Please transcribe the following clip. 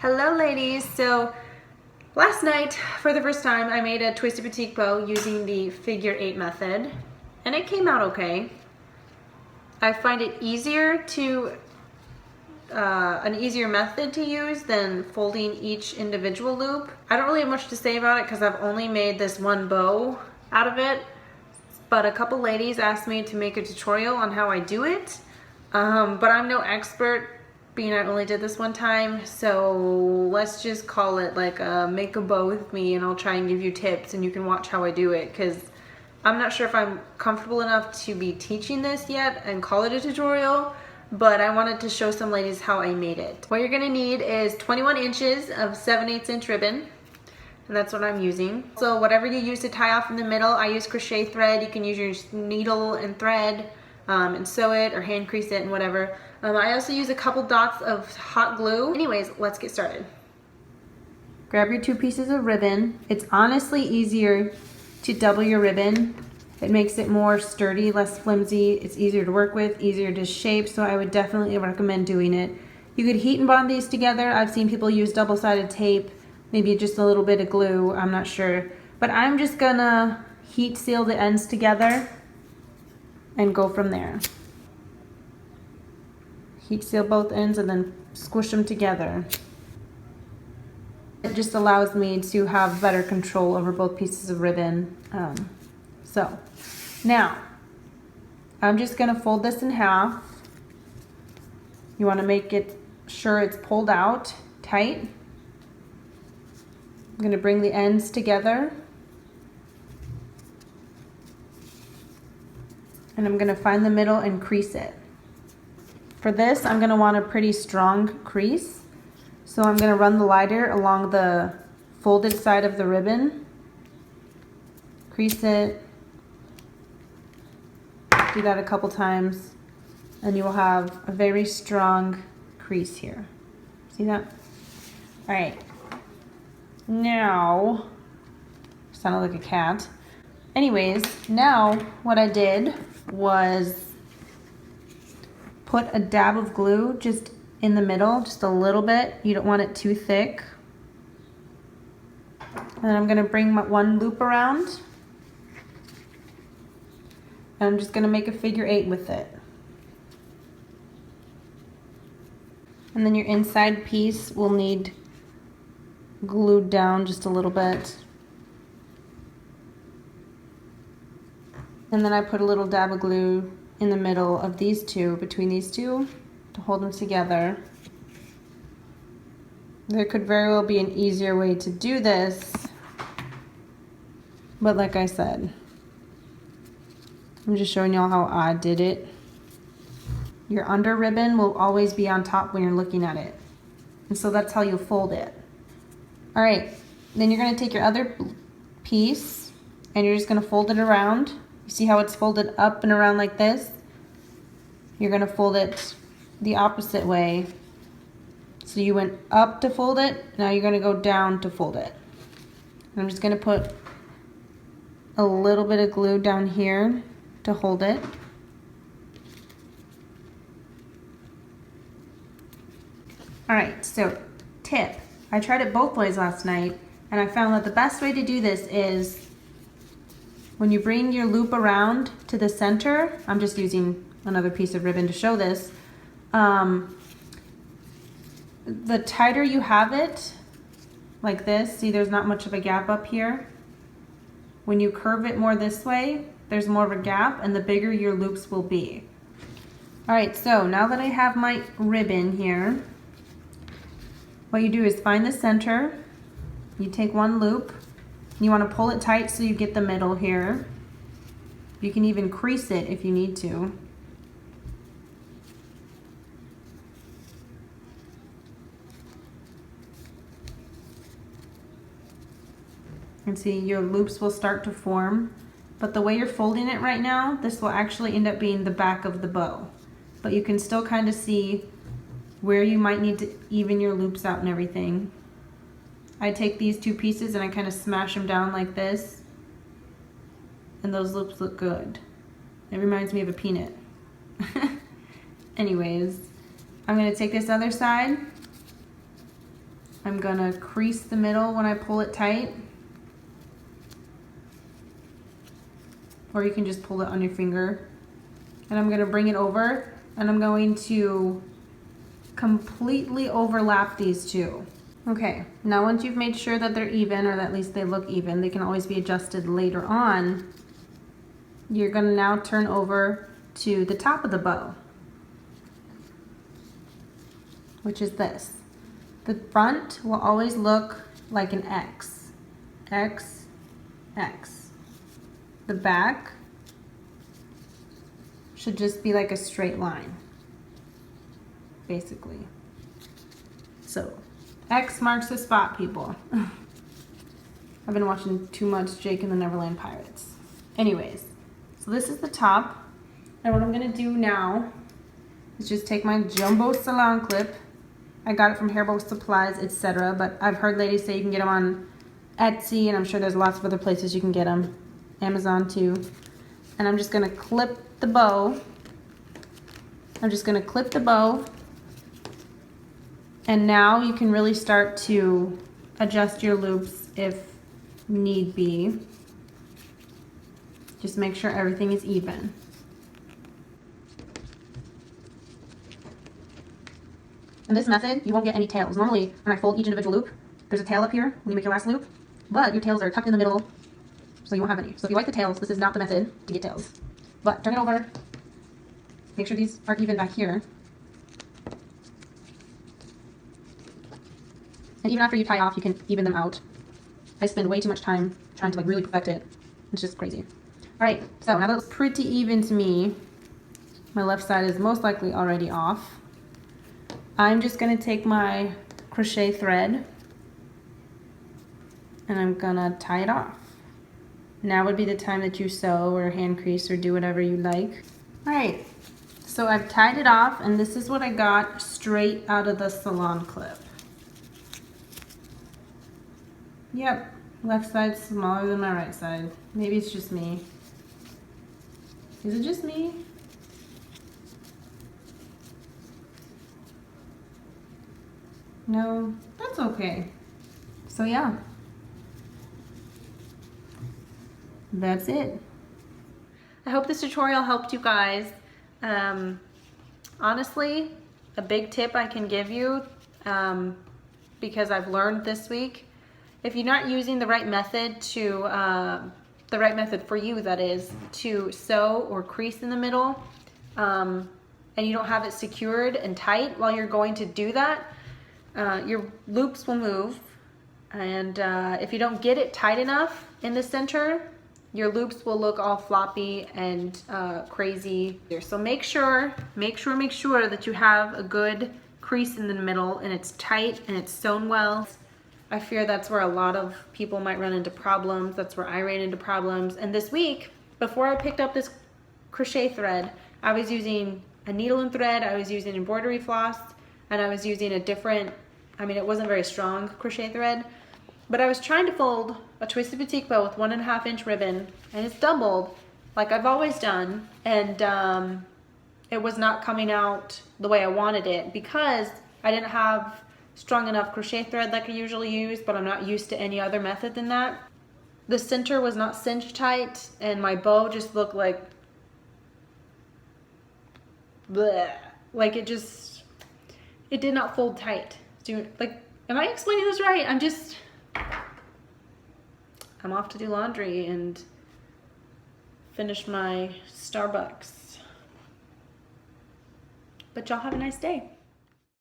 Hello ladies, so last night for the first time I made a twisted batik bow using the figure 8 method and it came out okay. I find it easier to an easier method to use than folding each individual loop. I don't really have much to say about it because I've only made this one bow out of it, but a couple ladies asked me to make a tutorial on how I do it, but I'm no expert being I only did this one time, so let's just call it like a make a bow with me and I'll try and give you tips and you can watch how I do it because I'm not sure if I'm comfortable enough to be teaching this yet and call it a tutorial, but I wanted to show some ladies how I made it. What you're gonna need is 21 inches of 7/8 inch ribbon, and that's what I'm using. So whatever you use to tie off in the middle, I use crochet thread. You can use your needle and thread and sew it or hand crease it and whatever. I also use a couple dots of hot glue. Anyways, let's get started. Grab your 2 pieces of ribbon. It's honestly easier to double your ribbon. It makes it more sturdy, less flimsy. It's easier to work with, easier to shape, so I would definitely recommend doing it. You could heat and bond these together. I've seen people use double-sided tape, maybe just a little bit of glue, I'm not sure. But I'm just gonna heat seal the ends together and go from there. Heat seal both ends and then squish them together. It just allows me to have better control over both pieces of ribbon. So now I'm just gonna fold this in half. You wanna make it sure it's pulled out tight. I'm gonna bring the ends together. And I'm gonna find the middle and crease it. For this, I'm gonna want a pretty strong crease. So I'm gonna run the lighter along the folded side of the ribbon. Crease it. Do that a couple times and you will have a very strong crease here. See that? All right. Now, sounded like a cat. Anyways, now what I did was put a dab of glue just in the middle, just a little bit. You don't want it too thick. And then I'm gonna bring my 1 loop around. And I'm just gonna make a figure 8 with it. And then your inside piece will need glued down just a little bit. And then I put a little dab of glue in the middle of these two, between these two, to hold them together. There could very well be an easier way to do this, but like I said, I'm just showing y'all how I did it. Your under ribbon will always be on top when you're looking at it, and so that's how you fold it. All right, then you're gonna take your other piece and you're just gonna fold it around. You see how it's folded up and around like this? You're gonna fold it the opposite way. So you went up to fold it, now you're gonna go down to fold it. I'm just gonna put a little bit of glue down here to hold it. All right, so tip. I tried it both ways last night and I found that the best way to do this is when you bring your loop around to the center, I'm just using another piece of ribbon to show this. The tighter you have it, like this, see there's not much of a gap up here. When you curve it more this way, there's more of a gap and the bigger your loops will be. All right, so now that I have my ribbon here, what you do is find the center, you take 1 loop, you want to pull it tight so you get the middle here. You can even crease it if you need to. And see, your loops will start to form, but the way you're folding it right now, this will actually end up being the back of the bow. But you can still kind of see where you might need to even your loops out and everything. I take these 2 pieces and I kind of smash them down like this, and those loops look good. It reminds me of a peanut. Anyways, I'm gonna take this other side I'm gonna crease the middle when I pull it tight. Or you can just pull it on your finger. And I'm gonna bring it over and I'm going to completely overlap these two. Okay, now once you've made sure that they're even, or that at least they look even, they can always be adjusted later on. You're gonna now turn over to the top of the bow, which is this. The front will always look like an X. X, X. The back should just be like a straight line, basically. So, X marks the spot, people. I've been watching too much Jake and the Neverland Pirates. Anyways, so this is the top. And what I'm gonna do now is just take my jumbo salon clip. I got it from Hair Bow Supplies, etc. But I've heard ladies say you can get them on Etsy, and I'm sure there's lots of other places you can get them. Amazon too. And I'm just gonna clip the bow. I'm just gonna clip the bow. And now you can really start to adjust your loops if need be. Just make sure everything is even. In this method, you won't get any tails. Normally, when I fold each individual loop, there's a tail up here when you make your last loop, but your tails are tucked in the middle, so you won't have any. So if you like the tails, this is not the method to get tails. But turn it over. Make sure these are even back here. And even after you tie off, you can even them out. I spend way too much time trying to like really perfect it. It's just crazy. All right, so now that looks pretty even to me. My left side is most likely already off. I'm just gonna take my crochet thread and I'm gonna tie it off. Now would be the time that you sew or hand crease or do whatever you like. All right, so I've tied it off and this is what I got straight out of the salon clip. Yep, left side's smaller than my right side. Maybe it's just me. Is it just me? No, that's okay. So yeah, that's it. I hope this tutorial helped you guys. Honestly, a big tip I can give you, because I've learned this week, if you're not using the right method to, the right method for you, that is, to sew or crease in the middle, and you don't have it secured and tight while you're going to do that, your loops will move, and if you don't get it tight enough in the center, your loops will look all floppy and crazy. So make sure that you have a good crease in the middle and it's tight and it's sewn well. I fear that's where a lot of people might run into problems. That's where I ran into problems. And this week, before I picked up this crochet thread, I was using a needle and thread, I was using embroidery floss, and I was using a different, I mean, it wasn't very strong crochet thread, but I was trying to fold a twisted batik bow with 1.5 inch ribbon, and it's doubled like I've always done, and it was not coming out the way I wanted it because I didn't have strong enough crochet thread like I usually use, but I'm not used to any other method than that. The center was not cinched tight, and my bow just looked like bleh. Like it did not fold tight. Like, am I explaining this right? I'm off to do laundry and finish my Starbucks. But y'all have a nice day.